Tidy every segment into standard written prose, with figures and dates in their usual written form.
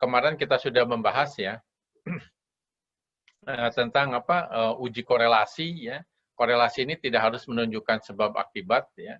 kemarin kita sudah membahas ya tentang uji korelasi ya. Korelasi ini tidak harus menunjukkan sebab akibat ya.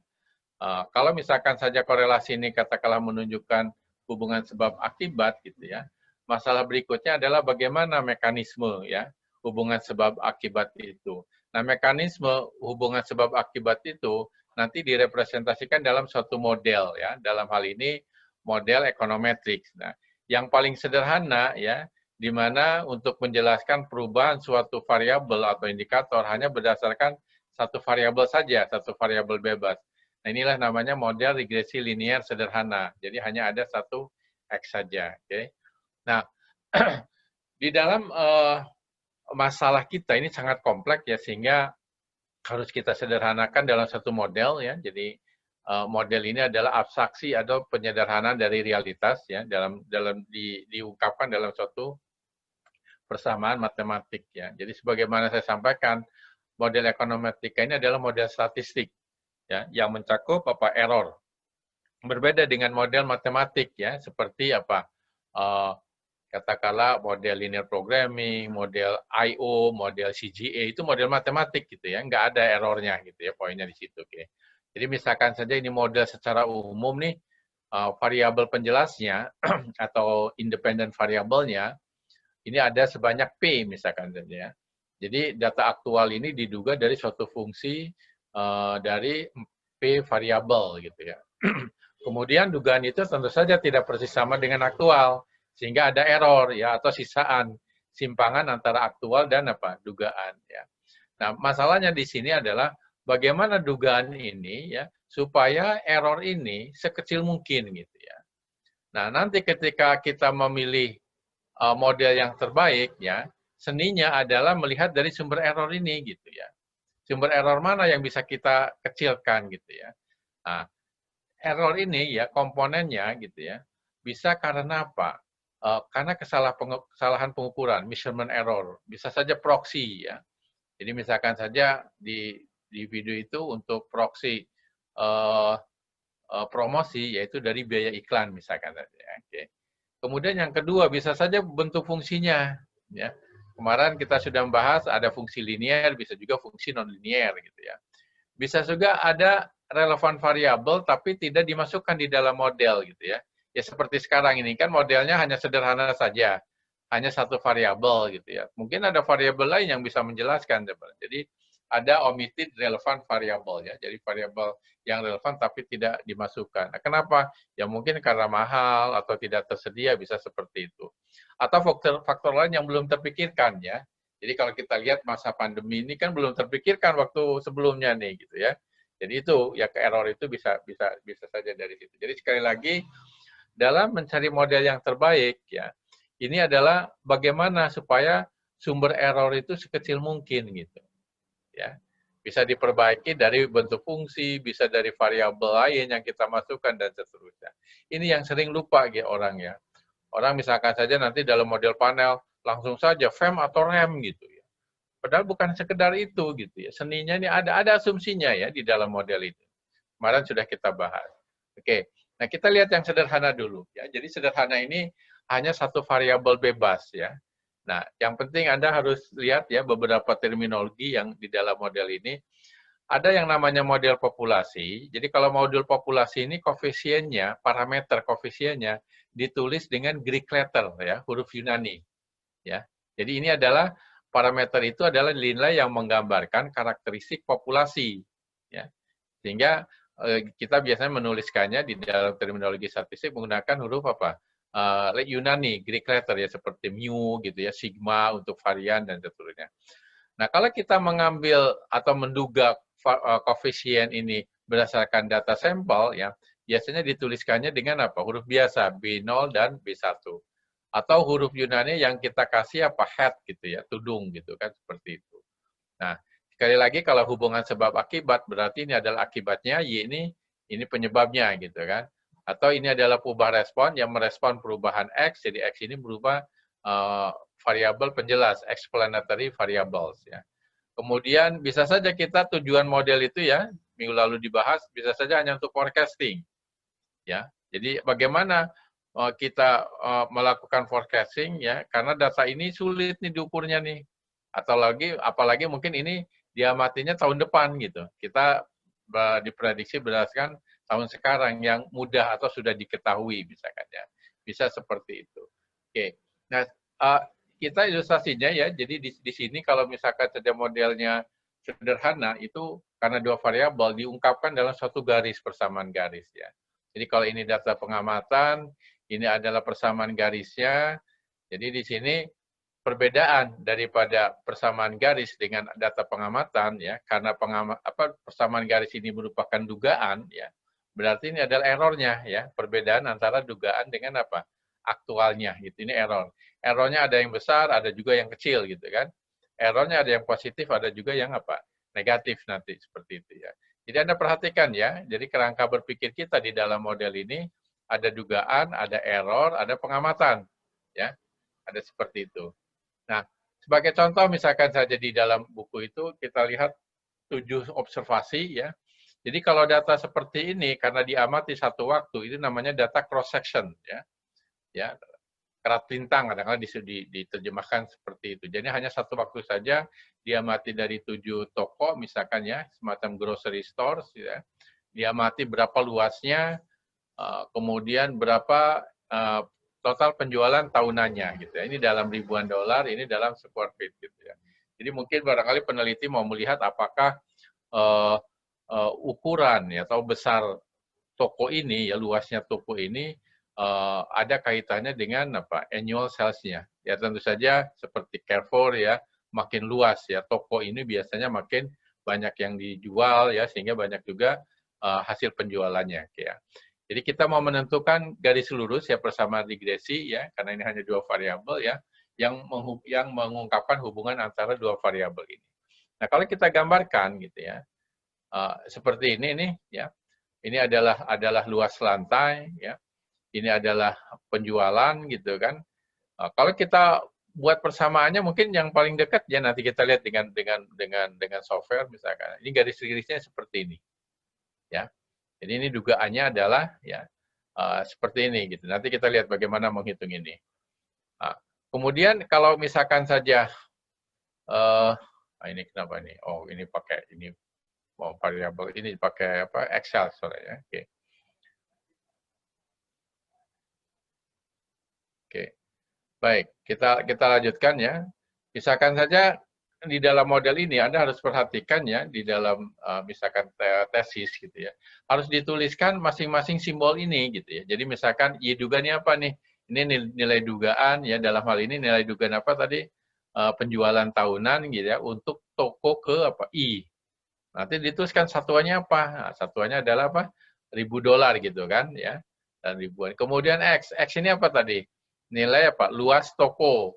Kalau misalkan saja korelasi ini katakanlah menunjukkan hubungan sebab akibat gitu ya. Masalah berikutnya adalah bagaimana mekanisme ya hubungan sebab akibat itu. Nah, mekanisme hubungan sebab akibat itu nanti direpresentasikan dalam suatu model ya. Dalam hal ini model econometrics. Nah, yang paling sederhana ya di mana untuk menjelaskan perubahan suatu variabel atau indikator hanya berdasarkan satu variabel saja, satu variabel bebas. Nah, inilah namanya model regresi linear sederhana. Jadi hanya ada satu X saja. Okay? Nah, di dalam masalah kita ini sangat kompleks ya, sehingga harus kita sederhanakan dalam satu model ya. Jadi model ini adalah abstraksi atau penyederhanaan dari realitas ya, diungkapkan dalam suatu persamaan matematik ya. Jadi sebagaimana saya sampaikan, model ekonometrik ini adalah model statistik ya yang mencakup error. Berbeda dengan model matematik ya, seperti katakanlah model linear programming, model I/O, model CGA, itu model matematik gitu ya, nggak ada errornya gitu ya, poinnya di situ. Oke. Jadi misalkan saja ini model secara umum nih, variabel penjelasnya atau independent variabelnya ini ada sebanyak P misalkan saja. Jadi data aktual ini diduga dari suatu fungsi dari P variabel gitu ya. Kemudian dugaan itu tentu saja tidak persis sama dengan aktual, sehingga ada error ya atau sisaan, simpangan antara aktual dan dugaan ya. Nah, masalahnya di sini adalah bagaimana dugaan ini ya supaya error ini sekecil mungkin gitu ya. Nah, nanti ketika kita memilih model yang terbaik ya, seninya adalah melihat dari sumber error ini gitu ya. Sumber error mana yang bisa kita kecilkan gitu ya. Nah, error ini ya komponennya gitu ya. Bisa karena apa? Karena kesalahan pengukuran, measurement error. Bisa saja proxy ya. Jadi misalkan saja di video itu untuk proxy promosi yaitu dari biaya iklan misalkan saja. Oke. Kemudian yang kedua bisa saja bentuk fungsinya ya. Kemarin kita sudah membahas ada fungsi linear, bisa juga fungsi non-linear gitu ya. Bisa juga ada relevan variabel tapi tidak dimasukkan di dalam model gitu ya. Ya seperti sekarang ini kan modelnya hanya sederhana saja, hanya satu variabel gitu ya. Mungkin ada variabel lain yang bisa menjelaskan. Jadi ada omitted relevant variable ya. Jadi variabel yang relevan tapi tidak dimasukkan. Nah, kenapa? Ya mungkin karena mahal atau tidak tersedia, bisa seperti itu. Atau faktor lain yang belum terpikirkan ya. Jadi kalau kita lihat masa pandemi ini kan belum terpikirkan waktu sebelumnya nih gitu ya. Jadi itu ya ke error itu bisa saja dari situ. Jadi sekali lagi dalam mencari model yang terbaik ya, ini adalah bagaimana supaya sumber error itu sekecil mungkin gitu. Ya. Bisa diperbaiki dari bentuk fungsi, bisa dari variabel lain yang kita masukkan dan seterusnya. Ini yang sering lupa ya orang ya. Orang misalkan saja nanti dalam model panel langsung saja FEM atau RAM gitu ya. Padahal bukan sekedar itu gitu ya. Seninya ini ada asumsinya ya di dalam model itu. Kemarin sudah kita bahas. Oke. Nah, kita lihat yang sederhana dulu ya. Jadi sederhana ini hanya satu variabel bebas ya. Nah, yang penting Anda harus lihat ya beberapa terminologi yang di dalam model ini. Ada yang namanya model populasi. Jadi kalau model populasi ini koefisiennya, parameter koefisiennya ditulis dengan Greek letter ya, huruf Yunani. Ya. Jadi ini adalah parameter itu adalah nilai yang menggambarkan karakteristik populasi ya. Sehingga kita biasanya menuliskannya di dalam terminologi statistik menggunakan huruf Yunani, Greek letter ya, seperti mu gitu ya, sigma untuk varian dan seterusnya. Nah, kalau kita mengambil atau menduga koefisien ini berdasarkan data sampel ya, biasanya dituliskannya dengan huruf biasa B0 dan B1. Atau huruf Yunani yang kita kasih head gitu ya, tudung gitu kan, seperti itu. Nah, sekali lagi kalau hubungan sebab akibat berarti ini adalah akibatnya, Y ini penyebabnya gitu kan. Atau ini adalah perubahan respon yang merespon perubahan X, jadi X ini berubah variabel penjelas, explanatory variables ya. Kemudian bisa saja kita tujuan model itu ya, minggu lalu dibahas, bisa saja hanya untuk forecasting. Ya. Jadi bagaimana kita melakukan forecasting ya, karena data ini sulit nih diukurnya nih. Atau apalagi mungkin ini diamatinya tahun depan gitu. Kita diprediksi berdasarkan tahun sekarang yang mudah atau sudah diketahui misalkan ya. Bisa seperti itu. Oke. Nah, kita ilustrasinya ya. Jadi di sini kalau misalkan saja modelnya sederhana itu karena dua variabel diungkapkan dalam suatu garis, persamaan garis ya. Jadi kalau ini data pengamatan, ini adalah persamaan garisnya. Jadi di sini perbedaan daripada persamaan garis dengan data pengamatan ya, karena persamaan garis ini merupakan dugaan ya. Berarti ini adalah errornya ya, perbedaan antara dugaan dengan apa? Aktualnya gitu. Ini error. Errornya ada yang besar, ada juga yang kecil gitu kan. Errornya ada yang positif, ada juga yang apa? Negatif nanti seperti itu ya. Jadi Anda perhatikan ya, jadi kerangka berpikir kita di dalam model ini ada dugaan, ada error, ada pengamatan ya. Ada seperti itu. Nah, sebagai contoh misalkan saja di dalam buku itu kita lihat 7 observasi ya. Jadi kalau data seperti ini karena diamati satu waktu itu namanya data cross section ya. Ya, kerat lintang kadang-kadang diterjemahkan seperti itu. Jadi hanya satu waktu saja diamati dari 7 toko misalkan ya, semacam grocery stores ya. Diamati berapa luasnya, kemudian berapa total penjualan tahunannya gitu ya. Ini dalam ribuan dolar, ini dalam square feet gitu ya. Jadi mungkin barangkali peneliti mau melihat apakah ukuran ya atau besar toko ini ya, luasnya toko ini ada kaitannya dengan apa? Annual sales-nya. Ya tentu saja seperti Carrefour ya, makin luas ya toko ini biasanya makin banyak yang dijual ya, sehingga banyak juga hasil penjualannya ya. Jadi kita mau menentukan garis lurus ya persamaan regresi ya, karena ini hanya dua variabel ya, yang mengungkapkan hubungan antara dua variabel ini. Nah kalau kita gambarkan gitu ya, seperti ini nih ya, ini adalah luas lantai ya, ini adalah penjualan gitu kan. Kalau kita buat persamaannya mungkin yang paling dekat ya nanti kita lihat dengan software misalkan. Ini garis-garisnya seperti ini ya. Jadi ini dugaannya adalah ya seperti ini gitu. Nanti kita lihat bagaimana menghitung ini. Kemudian kalau misalkan saja ini kenapa nih? Oh ini pakai ini variabel ini pakai apa? Excel soalnya. Oke. Oke. Baik, kita lanjutkan ya. Misalkan saja di dalam model ini Anda harus perhatikan ya di dalam misalkan tesis gitu ya. Harus dituliskan masing-masing simbol ini gitu ya. Jadi misalkan Y dugaannya apa nih? Ini nilai dugaan ya, dalam hal ini nilai dugaan apa tadi? Penjualan tahunan gitu ya untuk toko ke apa? I. Nanti dituliskan satuannya apa? Nah, satuannya adalah apa? $1.000 gitu kan ya. Dan ribuan. Kemudian X. X ini apa tadi? Nilai apa? Luas toko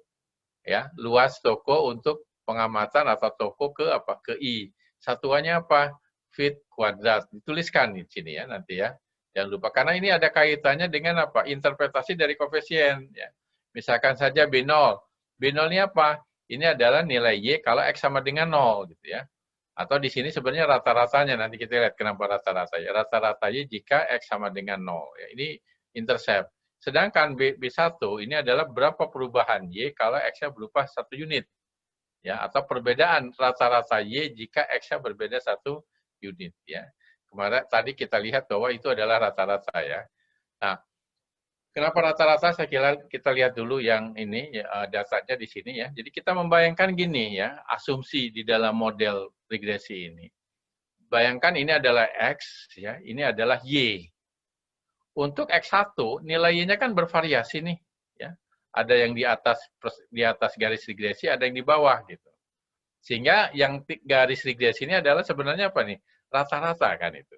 ya, luas toko untuk pengamatan atau toko ke apa? Ke I. Satuannya apa? Feet kuadrat. Dituliskan di sini ya nanti ya. Jangan lupa karena ini ada kaitannya dengan apa? Interpretasi dari koefisien ya. Misalkan saja B0. B0 ini apa? Ini adalah nilai Y kalau X sama dengan 0 gitu ya. Atau di sini sebenarnya rata-ratanya, nanti kita lihat kenapa rata-rata ya. Rata-ratanya jika X sama dengan 0. Ya, ini intercept. Sedangkan B1 ini adalah berapa perubahan Y kalau X-nya berupa 1 unit. Ya, atau perbedaan rata-rata Y jika X-nya berbeda 1 unit. Ya. Kemarin tadi kita lihat bahwa itu adalah rata-rata ya. Nah, kenapa rata-rata? Saya kira kita lihat dulu yang ini ya, datanya di sini ya. Jadi kita membayangkan gini ya, asumsi di dalam model regresi ini. Bayangkan ini adalah X ya, ini adalah Y. Untuk X1 nilainya kan bervariasi nih ya. Ada yang di atas garis regresi, ada yang di bawah gitu. Sehingga yang garis regresi ini adalah sebenarnya apa nih? Rata-rata kan itu.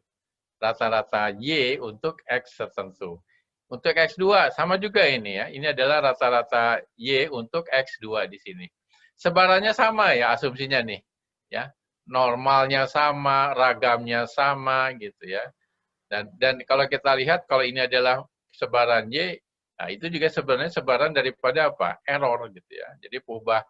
Rata-rata Y untuk X tertentu. Untuk X2 sama juga ini ya. Ini adalah rata-rata Y untuk X2 di sini. Sebarannya sama ya asumsinya nih. Ya. Normalnya sama, ragamnya sama gitu ya. Dan kalau kita lihat kalau ini adalah sebaran Y, nah itu juga sebenarnya sebaran daripada apa? Error gitu ya. Jadi perubahan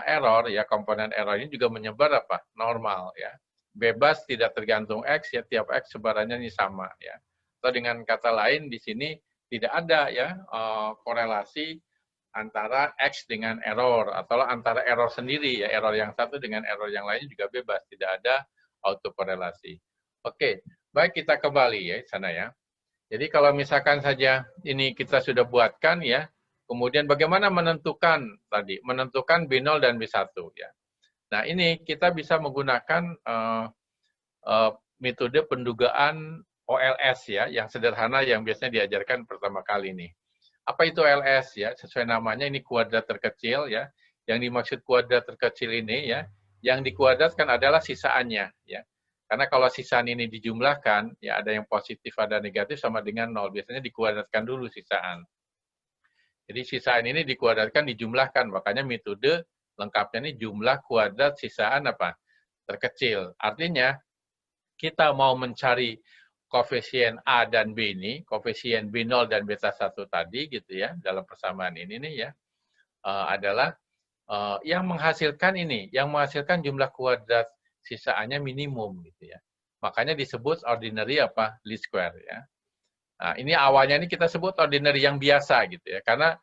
error ya, komponen error ini juga menyebar apa? Normal ya. Bebas tidak tergantung X ya, tiap X sebarannya ini sama ya. Atau dengan kata lain di sini tidak ada ya korelasi antara X dengan error atau antara error sendiri ya, error yang satu dengan error yang lain juga bebas, tidak ada autokorelasi. Oke, baik, kita kembali ya sana ya. Jadi kalau misalkan saja ini kita sudah buatkan ya, kemudian bagaimana menentukan tadi, menentukan B0 dan B1 ya. Nah, ini kita bisa menggunakan metode pendugaan OLS ya, yang sederhana yang biasanya diajarkan pertama kali nih. Apa itu OLS ya? Sesuai namanya ini kuadrat terkecil ya. Yang dimaksud kuadrat terkecil ini ya, yang dikuadratkan adalah sisaannya ya. Karena kalau sisaan ini dijumlahkan, ya ada yang positif, ada negatif sama dengan 0. Biasanya dikuadratkan dulu sisaan. Jadi sisaan ini dikuadratkan, dijumlahkan. Makanya metode lengkapnya ini jumlah kuadrat sisaan apa? Terkecil. Artinya kita mau mencari koefisien A dan B ini, koefisien B0 dan beta 1 tadi gitu ya, dalam persamaan ini nih ya, adalah yang menghasilkan ini, yang menghasilkan jumlah kuadrat sisaannya minimum gitu ya. Makanya disebut ordinary apa? Least square ya. Nah, ini awalnya ini kita sebut ordinary yang biasa gitu ya. Karena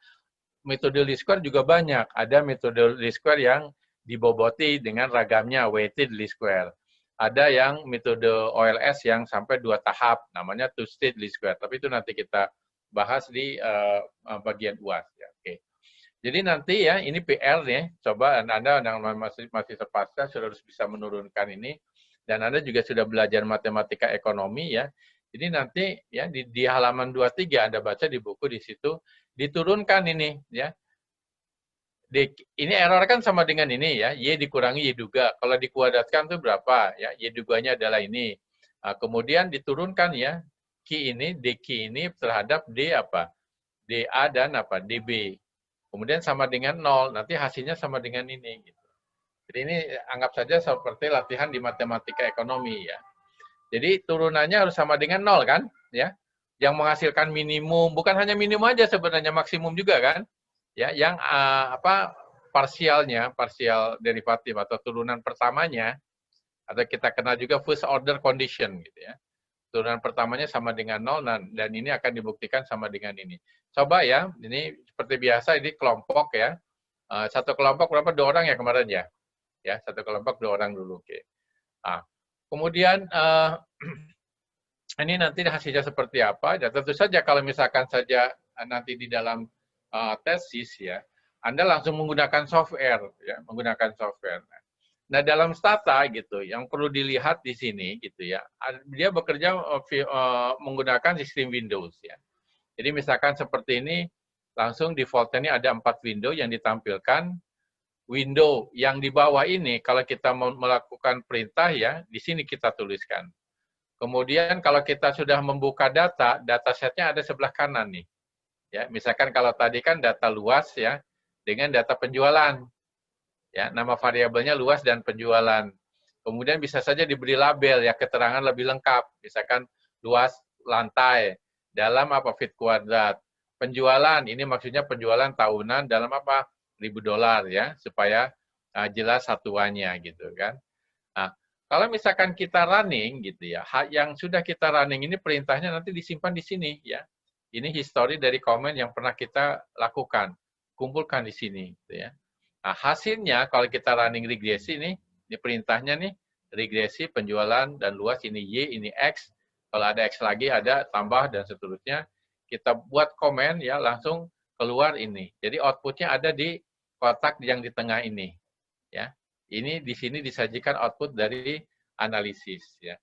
metode least square juga banyak. Ada metode least square yang diboboti dengan ragamnya weighted least square. Ada yang metode OLS yang sampai 2 tahap, namanya two state least square. Tapi itu nanti kita bahas di bagian UAS ya. Oke. Jadi nanti ya, ini PR nih, coba Anda yang masih sepasca sudah harus bisa menurunkan ini, dan Anda juga sudah belajar matematika ekonomi ya. Jadi nanti ya di halaman 23 Anda baca di buku di situ, diturunkan ini ya. Ini error kan sama dengan ini ya, Y dikurangi Y duga. Kalau dikuadratkan itu berapa? Ya, Y duganya adalah ini. Nah, kemudian diturunkan ya, Q ini, DQ ini terhadap D apa? DA dan apa? DB. Kemudian sama dengan 0, nanti hasilnya sama dengan ini. Gitu. Jadi ini anggap saja seperti latihan di matematika ekonomi ya. Jadi turunannya harus sama dengan 0 kan? Ya, yang menghasilkan minimum, bukan hanya minimum aja sebenarnya, maksimum juga kan? Ya, yang parsialnya, parsial derivatif atau turunan pertamanya, atau kita kenal juga first order condition gitu ya. Turunan pertamanya sama dengan 0, dan ini akan dibuktikan sama dengan ini. Coba ya, ini seperti biasa, ini kelompok ya. Satu kelompok berapa? 2 orang ya kemarin ya? Ya, satu kelompok 2 orang dulu. Oke. Nah, kemudian ini nanti hasilnya seperti apa? Ya, tentu saja kalau misalkan saja nanti di dalam tesis ya, Anda langsung menggunakan software ya, menggunakan software. Nah, dalam Stata gitu, yang perlu dilihat di sini gitu ya, dia bekerja menggunakan sistem Windows ya. Jadi misalkan seperti ini, langsung default-nya ini ada 4 window yang ditampilkan. Window yang di bawah ini, kalau kita mau melakukan perintah ya, di sini kita tuliskan. Kemudian kalau kita sudah membuka data, datasetnya ada sebelah kanan nih. Ya, misalkan kalau tadi kan data luas ya, dengan data penjualan. Ya, nama variabelnya luas dan penjualan. Kemudian bisa saja diberi label ya, keterangan lebih lengkap. Misalkan luas lantai dalam apa feet kuadrat. Penjualan ini maksudnya penjualan tahunan dalam apa $1.000 ya, supaya jelas satuannya gitu kan. Nah, kalau misalkan kita running gitu ya, yang sudah kita running ini perintahnya nanti disimpan di sini ya. Ini history dari komen yang pernah kita lakukan, kumpulkan di sini gitu ya. Nah, hasilnya kalau kita running regresi nih, ini perintahnya nih, regresi, penjualan, dan luas, ini Y, ini X. Kalau ada X lagi, ada tambah, dan seterusnya. Kita buat komen, ya langsung keluar ini. Jadi outputnya ada di kotak yang di tengah ini. Ya, ini di sini disajikan output dari analisis. Ya.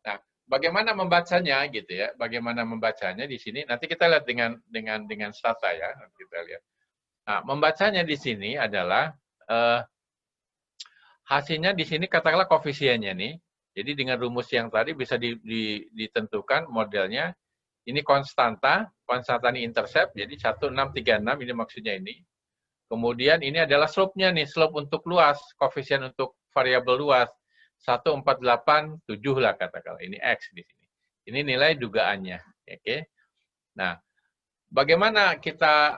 Nah, bagaimana membacanya gitu ya? Bagaimana membacanya di sini? Nanti kita lihat dengan Stata ya. Nanti kita lihat. Nah, membacanya di sini adalah hasilnya di sini katakanlah koefisiennya nih. Jadi dengan rumus yang tadi bisa ditentukan modelnya. Ini konstanta ini intercept, jadi 1636 ini maksudnya ini. Kemudian ini adalah slope-nya nih, slope untuk luas, koefisien untuk variabel luas. 1487 lah katakanlah, ini X di sini. Ini nilai dugaannya. Oke. Nah, bagaimana kita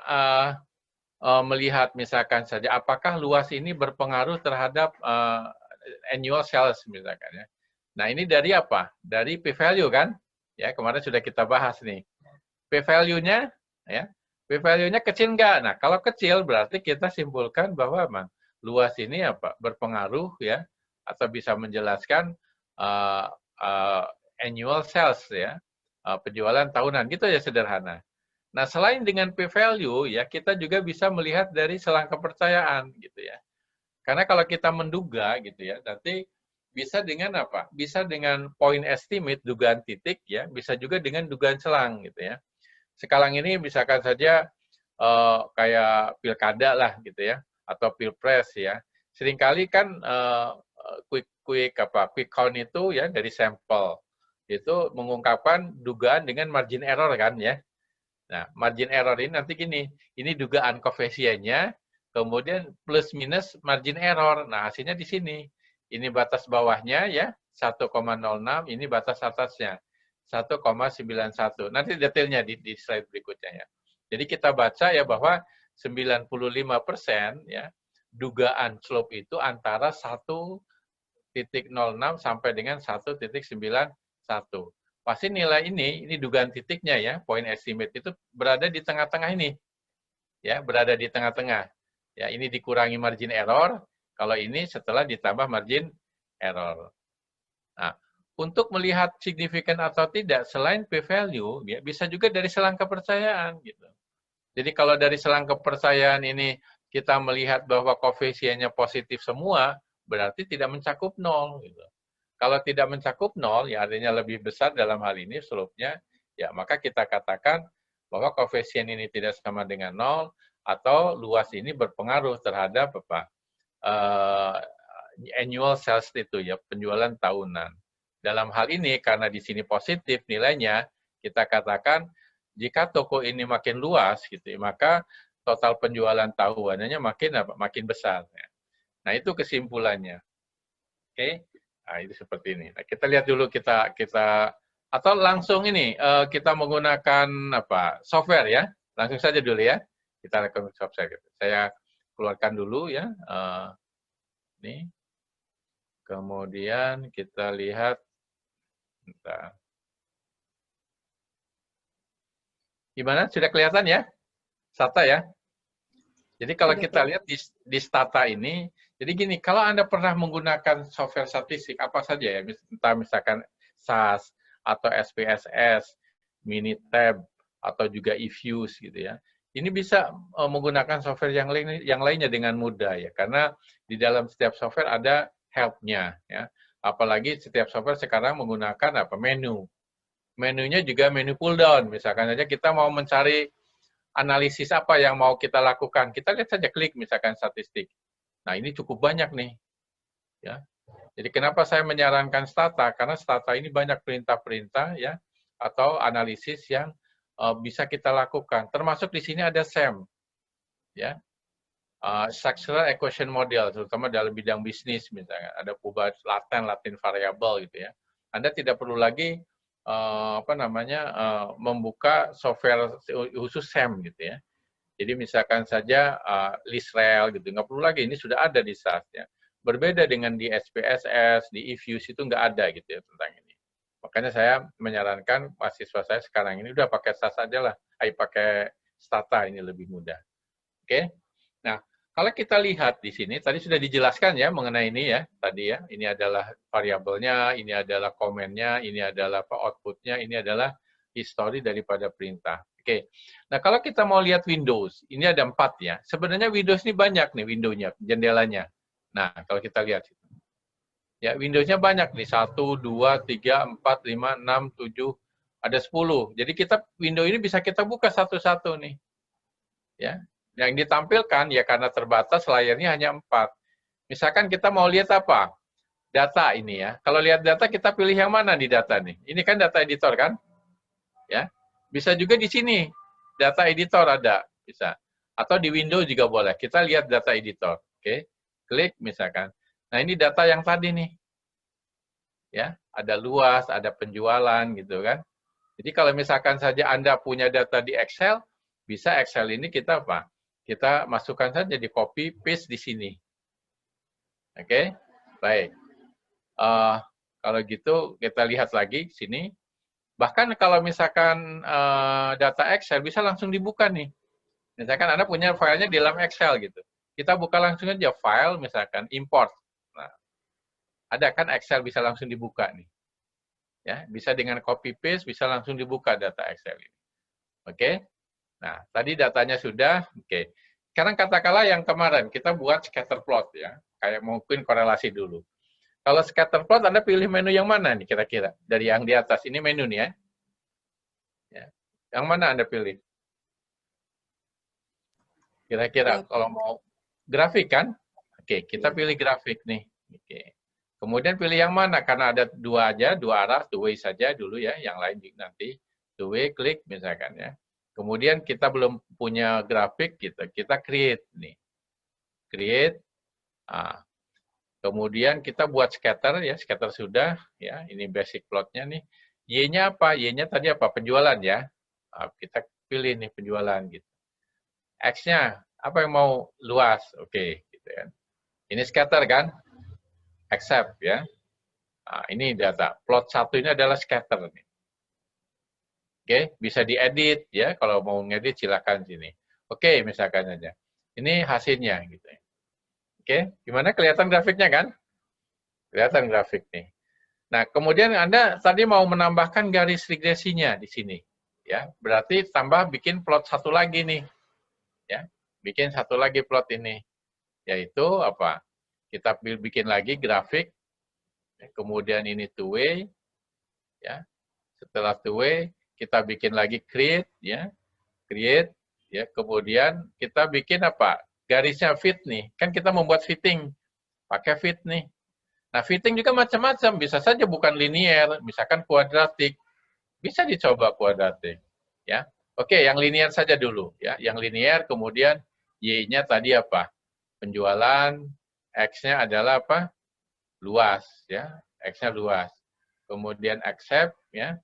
melihat misalkan saja apakah luas ini berpengaruh terhadap annual sales misalkan ya. Nah, ini dari apa? Dari p-value kan? Ya, kemarin sudah kita bahas nih. P-value-nya, ya, P-value-nya kecil nggak? Nah, kalau kecil berarti kita simpulkan bahwa memang luas ini apa berpengaruh ya, atau bisa menjelaskan uh, uh, annual sales ya, penjualan tahunan gitu ya sederhana. Nah, selain dengan P-value ya, kita juga bisa melihat dari selang kepercayaan gitu ya. Karena kalau kita menduga gitu ya, nanti bisa dengan apa? Bisa dengan point estimate, dugaan titik ya, bisa juga dengan dugaan selang gitu ya. Sekarang ini misalkan saja kayak pilkada lah gitu ya, atau pilpres ya. Seringkali kan quick count itu ya dari sampel itu mengungkapkan dugaan dengan margin error kan ya. Nah, margin error ini nanti gini, ini dugaan koefisiennya, kemudian plus minus margin error. Nah, hasilnya di sini. Ini batas bawahnya ya, 1,06, ini batas atasnya, 1,91. Nanti detailnya di slide berikutnya ya. Jadi kita baca ya bahwa 95% ya, dugaan slope itu antara 1,06 sampai dengan 1,91. Pasti nilai ini dugaan titiknya ya, point estimate itu berada di tengah-tengah ini. Ya, berada di tengah-tengah. Ya, ini dikurangi margin error, kalau ini setelah ditambah margin error. Nah, untuk melihat signifikan atau tidak selain p-value, ya, bisa juga dari selang kepercayaan gitu. Jadi kalau dari selang kepercayaan ini kita melihat bahwa koefisiennya positif semua, berarti tidak mencakup 0 gitu. Kalau tidak mencakup 0, ya artinya lebih besar dalam hal ini slope-nya, ya maka kita katakan bahwa koefisien ini tidak sama dengan 0, atau luas ini berpengaruh terhadap apa? Annual sales itu ya, penjualan tahunan. Dalam hal ini, karena di sini positif nilainya, kita katakan jika toko ini makin luas, gitu, maka total penjualan tahunannya makin apa? Makin besar. Ya. Nah itu kesimpulannya. Oke. Nah, itu seperti ini. Nah, kita lihat dulu kita atau langsung ini kita menggunakan apa? Software ya. Langsung saja dulu ya. Kita lakukan software. Saya keluarkan dulu ya. Ini. Kemudian kita lihat. Bentar. Gimana? Sudah kelihatan ya? Stata ya? Jadi kalau kita lihat di Stata ini, jadi gini, kalau Anda pernah menggunakan software statistik apa saja ya, entah misalkan SAS atau SPSS, Minitab, atau juga eViews gitu ya. Ini bisa menggunakan software yang lainnya dengan mudah ya, karena di dalam setiap software ada help-nya ya. Apalagi setiap software sekarang menggunakan apa? Menu. Menunya juga menu pull down. Misalkan saja kita mau mencari analisis apa yang mau kita lakukan. Kita lihat saja klik misalkan statistik. Nah, ini cukup banyak nih. Ya. Jadi kenapa saya menyarankan Stata? Karena Stata ini banyak perintah-perintah ya atau analisis yang bisa kita lakukan. Termasuk di sini ada SEM. Ya. Structural Equation Model, terutama dalam bidang bisnis misalnya. Ada perubahan latin variable gitu ya. Anda tidak perlu lagi membuka software khusus SEM gitu ya. Jadi misalkan saja list rel gitu, nggak perlu lagi, ini sudah ada di SAS ya. Berbeda dengan di SPSS, di eViews itu nggak ada gitu ya tentang ini. Makanya saya menyarankan mahasiswa saya sekarang ini udah pakai SAS aja lah, pakai Stata ini lebih mudah. Oke. Nah, kalau kita lihat di sini, tadi sudah dijelaskan ya mengenai ini ya, tadi ya, ini adalah variabelnya, ini adalah komennya, ini adalah outputnya, ini adalah history daripada perintah. Oke, nah kalau kita mau lihat Windows, ini ada 4 ya. Sebenarnya Windows ini banyak nih window-nya, jendelanya. Nah, kalau kita lihat. Ya, Windows-nya banyak nih, 1, 2, 3, 4, 5, 6, 7, ada 10. Jadi kita window ini bisa kita buka satu-satu nih. Ya, yang ditampilkan ya karena terbatas layarnya hanya 4. Misalkan kita mau lihat apa? Data ini ya. Kalau lihat data kita pilih yang mana di data nih? Ini kan data editor kan? Ya. Bisa juga di sini. Data editor ada, bisa. Atau di Windows juga boleh. Kita lihat data editor. Oke. Klik misalkan. Nah, ini data yang tadi nih. Ya, ada luas, ada penjualan gitu kan. Jadi kalau misalkan saja Anda punya data di Excel, bisa Excel ini kita apa? Kita masukkan saja di copy paste di sini. Oke, baik. Kalau gitu kita lihat lagi sini. Bahkan kalau misalkan data Excel bisa langsung dibuka nih. Misalkan Anda punya filenya di dalam Excel gitu. Kita buka langsung aja file, misalkan import. Nah, ada kan Excel bisa langsung dibuka nih. Ya, bisa dengan copy paste, bisa langsung dibuka data Excel ini. Oke? Nah, tadi datanya sudah. Oke. Sekarang katakanlah yang kemarin kita buat scatter plot ya. Kayak mungkin korelasi dulu. Kalau scatter plot Anda pilih menu yang mana nih kira-kira? Dari yang di atas ini menu nih ya. Ya. Yang mana Anda pilih? Kira-kira kalau mau grafik kan? Oke, kita pilih grafik nih. Oke. Kemudian pilih yang mana? Karena ada dua aja, dua arah, two way saja dulu ya. Yang lain nanti two way, klik misalkan ya. Kemudian kita belum punya grafik, kita create nih. Create. Nah, kemudian kita buat scatter ya, scatter sudah ya. Ini basic plotnya nih. Y-nya apa? Y-nya tadi apa? Penjualan ya. Nah, kita pilih nih penjualan gitu. X-nya apa yang mau luas? Oke, gitu kan. Ini scatter kan? Accept ya. Nah, ini data. Plot 1 ini adalah scatter nih. Oke, bisa diedit ya. Kalau mau ngedit silakan sini. Oke, misalkan aja. Ini hasilnya gitu ya. Oke, gimana kelihatan grafiknya kan? Kelihatan grafik nih. Nah, kemudian Anda tadi mau menambahkan garis regresinya di sini. Ya, berarti tambah bikin plot satu lagi nih. Ya, bikin satu lagi plot ini. Yaitu apa? Kita bikin lagi grafik, kemudian ini two way, ya. Setelah two way, kita bikin lagi create, ya, create, ya. Kemudian kita bikin apa? Garisnya fit nih. Kan kita membuat fitting, pakai fit nih. Nah, fitting juga macam-macam. Bisa saja bukan linear, misalkan kuadratik. Bisa dicoba kuadratik, ya. Oke, yang linear saja dulu, ya. Yang linear, kemudian y-nya tadi apa? Penjualan, X-nya adalah apa? Luas, ya. X-nya luas. Kemudian accept, ya.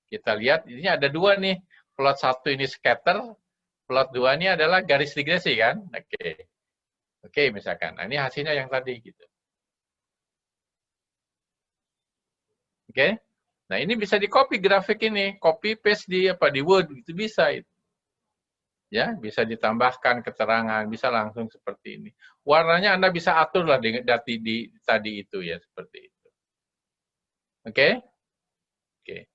Kita lihat, ini ada dua nih. Plot 1 ini scatter, plot 2 ini adalah garis regresi, kan? Oke. Oke, misalkan. Nah, ini hasilnya yang tadi, gitu. Oke. Nah, ini bisa di-copy grafik ini. Copy, paste di Word, itu bisa. Ya, bisa ditambahkan keterangan, bisa langsung seperti ini. Warnanya Anda bisa atur lah tadi itu ya, seperti itu. Oke? Oke.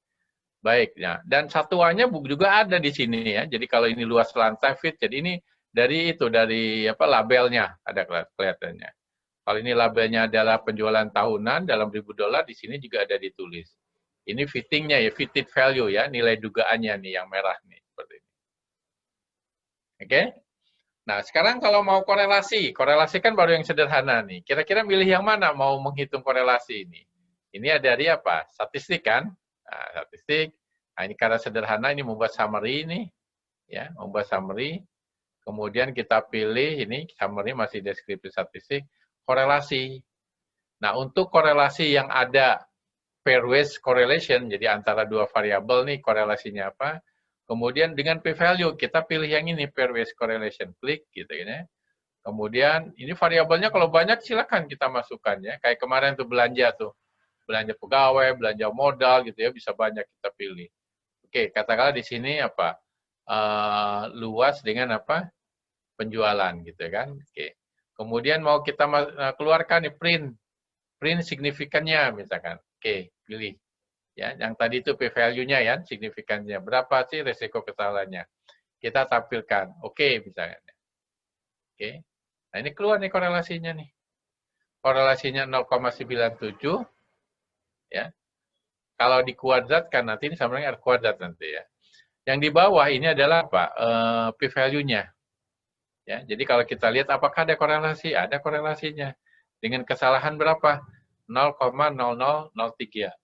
Baik, ya. Dan satuannya juga ada di sini ya. Jadi kalau ini luas lantai fit, jadi ini dari labelnya ada kelihatannya. Kalau ini labelnya adalah penjualan tahunan dalam $1.000, di sini juga ada ditulis. Ini fittingnya ya, fitted value ya, nilai dugaannya nih yang merah nih seperti ini. Oke? Nah, sekarang kalau mau korelasi kan baru yang sederhana nih. Kira-kira milih yang mana mau menghitung korelasi ini? Ini dari apa? Statistik kan? Nah, statistik. Nah, ini karena sederhana, ini membuat summary ini. Ya, membuat summary. Kemudian kita pilih ini, summary masih deskripsi statistik, korelasi. Nah, untuk korelasi yang ada pairwise correlation, jadi antara dua variabel nih, korelasinya apa? Kemudian dengan p-value, kita pilih yang ini, pairwise correlation. Klik, gitu ya. Kemudian, ini variabelnya kalau banyak silakan kita masukkan ya. Kayak kemarin tuh belanja tuh. Belanja pegawai, belanja modal gitu ya, bisa banyak kita pilih. Oke, katakanlah di sini apa? Luas dengan apa? Penjualan gitu kan. Oke. Kemudian mau kita keluarkan nih print signifikannya misalkan. Oke, pilih. Ya, yang tadi itu p-value-nya ya, signifikannya. Berapa sih resiko kesalahannya? Kita tampilkan. Oke, misalnya. Oke. Nah, ini keluar nih korelasinya nih. Korelasinya 0,97 ya. Kalau dikuadratkan nanti ini sama dengan R kuadrat nanti ya. Yang di bawah ini adalah apa? P-value-nya. Ya, jadi kalau kita lihat apakah ada korelasi? Ada korelasinya. Dengan kesalahan berapa? 0,0003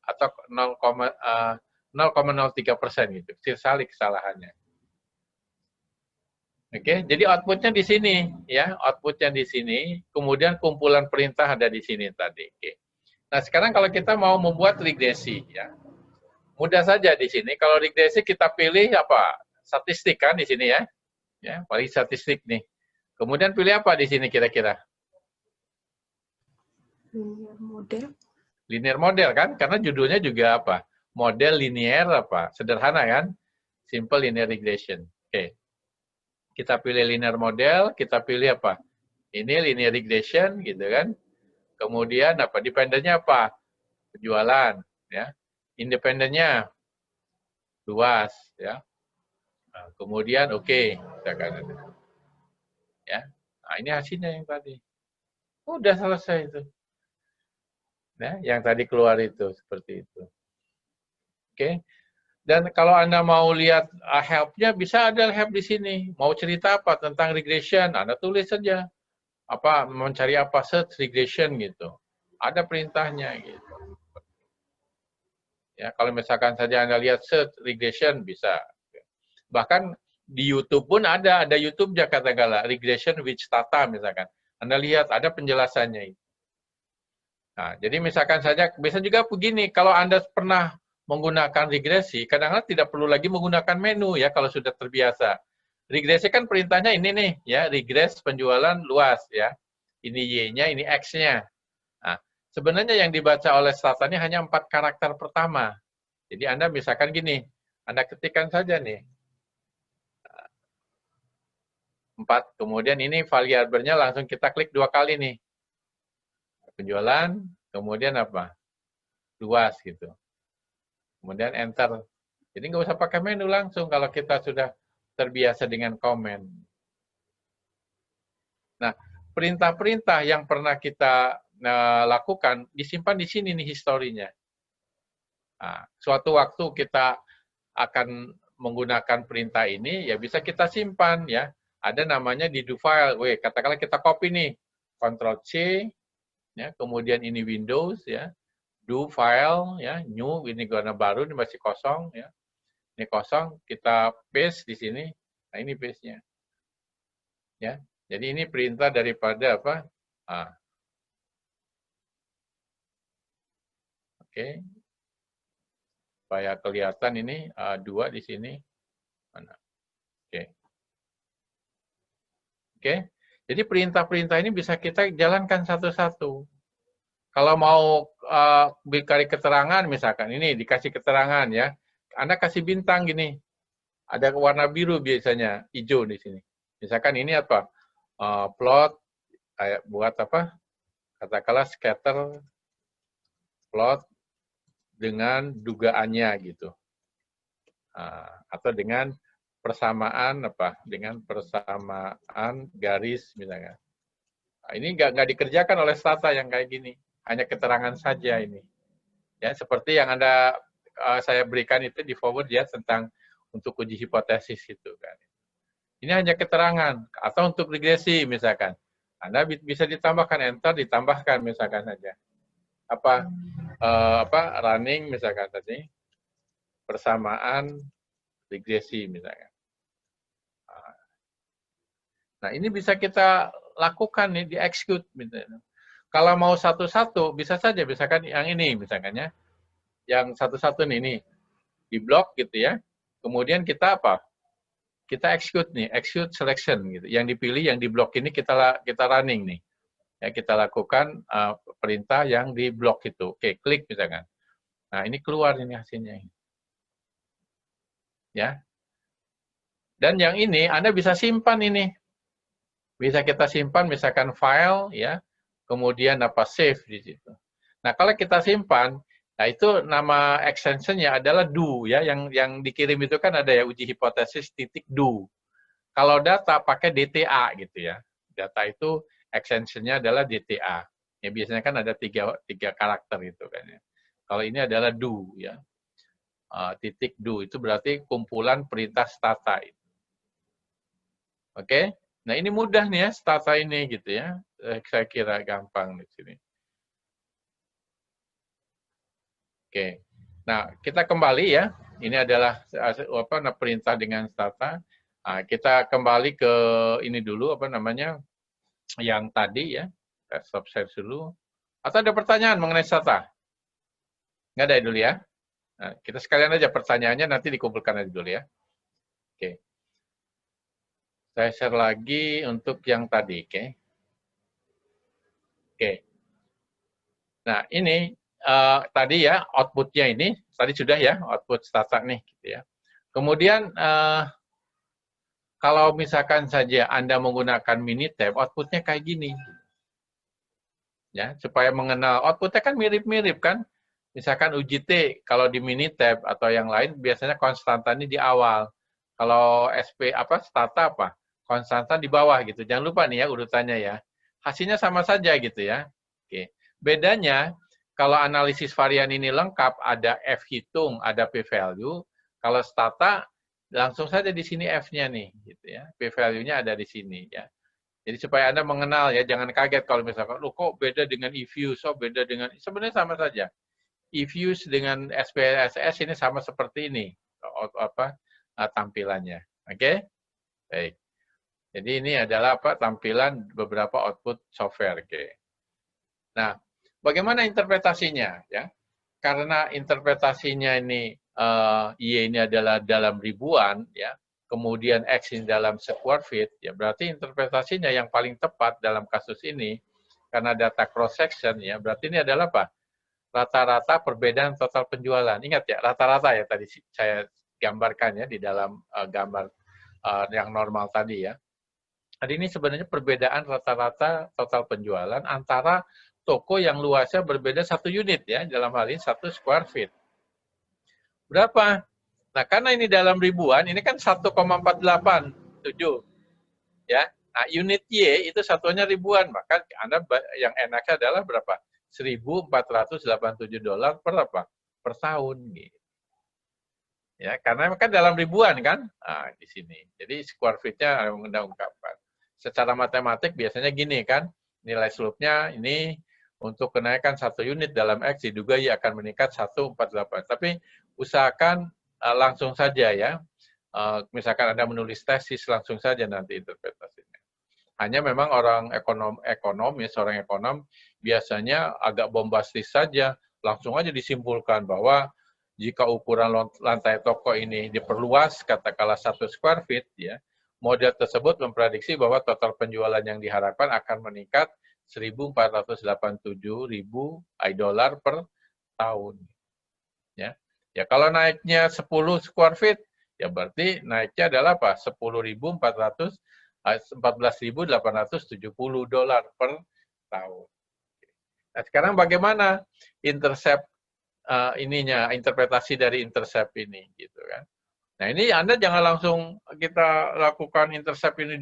atau 0,03% gitu. Sisali kesalahannya. Oke, jadi outputnya di sini ya, outputnya di sini. Kemudian kumpulan perintah ada di sini tadi. Oke. Nah sekarang kalau kita mau membuat regresi ya, mudah saja di sini. Kalau regresi kita pilih apa? Statistik kan di sini ya, ya paling statistik nih. Kemudian pilih apa di sini kira-kira? Linear model. Linear model kan, karena judulnya juga apa? model linear apa? Sederhana kan? Simple linear regression. Oke. Kita pilih linear model, kita pilih apa? Ini linear regression gitu kan. Kemudian apa? Dependennya apa? Penjualan, ya. Independennya luas, ya. Nah, kemudian oke, ya. Nah, ini hasilnya yang tadi. Udah selesai itu. Nah, yang tadi keluar itu seperti itu. Oke. Dan kalau Anda mau lihat help-nya, bisa ada help di sini. Mau cerita apa tentang regression, Anda tulis saja. Apa mencari apa, search regression gitu. Ada perintahnya gitu. Ya, kalau misalkan saja Anda lihat search regression bisa. Bahkan di YouTube pun ada YouTube-nya katakanlah regression with data misalkan. Anda lihat ada penjelasannya. Nah, jadi misalkan saja bisa juga begini, kalau Anda pernah menggunakan regresi, kadang-kadang tidak perlu lagi menggunakan menu ya kalau sudah terbiasa. Regresi kan perintahnya ini nih ya, regres penjualan luas ya. Ini Y-nya, ini X-nya. Nah, sebenarnya yang dibaca oleh stata ini hanya 4 karakter pertama. Jadi Anda misalkan gini, Anda ketikkan saja nih. 4, kemudian ini variabelnya langsung kita klik 2 kali nih. Penjualan, kemudian apa? Luas gitu. Kemudian enter. Jadi nggak usah pakai menu langsung kalau kita sudah terbiasa dengan komen. Nah, perintah-perintah yang pernah kita lakukan disimpan di sini nih historinya. Nah, suatu waktu kita akan menggunakan perintah ini, ya bisa kita simpan ya. Ada namanya di do file. Katakanlah kita copy nih, Ctrl C, ya, kemudian ini Windows ya, do file ya, new, ini warna baru, ini masih kosong ya. Ini kosong, kita paste di sini. Nah, ini paste-nya. Ya. Jadi ini perintah daripada apa? Oke. Supaya kelihatan ini 2 di sini. Mana? Oke. Oke. Jadi perintah-perintah ini bisa kita jalankan satu-satu. Kalau mau cari keterangan misalkan, ini dikasih keterangan ya. Anda kasih bintang gini. Ada warna biru biasanya, hijau di sini. Misalkan ini apa? Plot, kayak buat apa? Katakanlah scatter plot dengan dugaannya gitu. Atau dengan persamaan apa? Dengan persamaan garis misalnya. Nah, ini nggak dikerjakan oleh stata yang kayak gini. Hanya keterangan saja ini. Ya, seperti yang saya berikan itu di forward ya tentang untuk uji hipotesis itu kan. Ini hanya keterangan atau untuk regresi misalkan. Anda bisa ditambahkan enter, ditambahkan misalkan saja. Apa running misalkan tadi persamaan regresi misalkan. Nah, ini bisa kita lakukan nih di execute misalnya. Kalau mau satu-satu bisa saja misalkan yang ini misalkan ya. Yang satu-satu nih di blok gitu ya. Kemudian kita apa? Kita execute nih, execute selection gitu. Yang dipilih yang di blok ini kita running nih. Ya, kita lakukan perintah yang di blok itu. Oke, klik misalkan. Nah, ini keluar ini hasilnya. Ya. Dan yang ini Anda bisa simpan ini. Bisa kita simpan misalkan file ya. Kemudian apa save di situ. Nah, kalau kita simpan, nah itu nama extension-nya adalah do ya, yang dikirim itu kan ada ya uji hipotesis titik do. Kalau data pakai DTA gitu ya. Data itu extension-nya adalah DTA. Ya biasanya kan ada tiga karakter itu kan ya. Kalau ini adalah do ya. Titik do itu berarti kumpulan perintah stata. Oke? Nah, ini mudah nih ya stata ini gitu ya. Saya kira gampang di sini. Oke. Nah, kita kembali ya. Ini adalah perintah dengan stata. Nah, kita kembali ke ini dulu apa namanya? Yang tadi ya. Kita stop share dulu. Atau ada pertanyaan mengenai stata? Nggak ada dulu ya. Nah, kita sekalian aja pertanyaannya nanti dikumpulkan aja dulu ya. Oke. Saya share lagi untuk yang tadi, oke. Oke. Nah, ini tadi ya output-nya ini tadi sudah ya output stata nih, gitu ya. Kemudian kalau misalkan saja Anda menggunakan Minitab, outputnya kayak gini. Ya, supaya mengenal outputnya kan mirip-mirip kan. Misalkan UJT kalau di Minitab atau yang lain biasanya konstantannya di awal. Kalau SP apa stata apa? Konstantan di bawah gitu. Jangan lupa nih ya urutannya ya. Hasilnya sama saja gitu ya. Oke. Bedanya kalau analisis varian ini lengkap ada F hitung, ada P value. Kalau stata langsung saja di sini F-nya nih gitu ya. P value-nya ada di sini ya. Jadi supaya Anda mengenal ya, jangan kaget kalau misalkan, loh kok beda dengan eViews, oh beda dengan, sebenarnya sama saja. eViews dengan SPSS ini sama seperti ini, tampilannya. Oke? Baik. Jadi ini adalah tampilan beberapa output software. Oke. Nah, bagaimana interpretasinya ya? Karena interpretasinya ini Y ini adalah dalam ribuan ya. Kemudian X ini dalam square feet, ya berarti interpretasinya yang paling tepat dalam kasus ini, karena data cross section, ya berarti ini adalah apa? Rata-rata perbedaan total penjualan. Ingat ya, rata-rata ya tadi saya gambarkan ya di dalam gambar yang normal tadi ya. Jadi ini sebenarnya perbedaan rata-rata total penjualan antara toko yang luasnya berbeda 1 unit ya, dalam hal ini 1 square feet. Berapa? Nah, karena ini dalam ribuan, ini kan 1,487. Ya. Nah, unit Y itu satuannya ribuan, maka Anda yang enaknya adalah berapa? $1.487 per apa? Per tahun gitu. Ya, karena kan dalam ribuan kan? Nah, di sini. Jadi square feet-nya Anda ungkapkan. Secara matematik biasanya gini kan, nilai slope-nya ini untuk kenaikan 1 unit dalam X diduga Y akan meningkat 148. Tapi usahakan langsung saja ya. Misalkan Anda menulis tesis, langsung saja nanti interpretasinya. Hanya memang orang ekonomis, orang ekonom biasanya agak bombastis saja, langsung aja disimpulkan bahwa jika ukuran lantai toko ini diperluas, katakanlah 1 square feet, ya, model tersebut memprediksi bahwa total penjualan yang diharapkan akan meningkat 1.487.000 dolar per tahun. Ya. Ya kalau naiknya 10 square feet, ya berarti naiknya adalah apa? 14.870 dolar per tahun. Nah, sekarang bagaimana intercept interpretasi dari intercept ini gitu kan. Nah, ini Anda jangan langsung kita lakukan intercept ini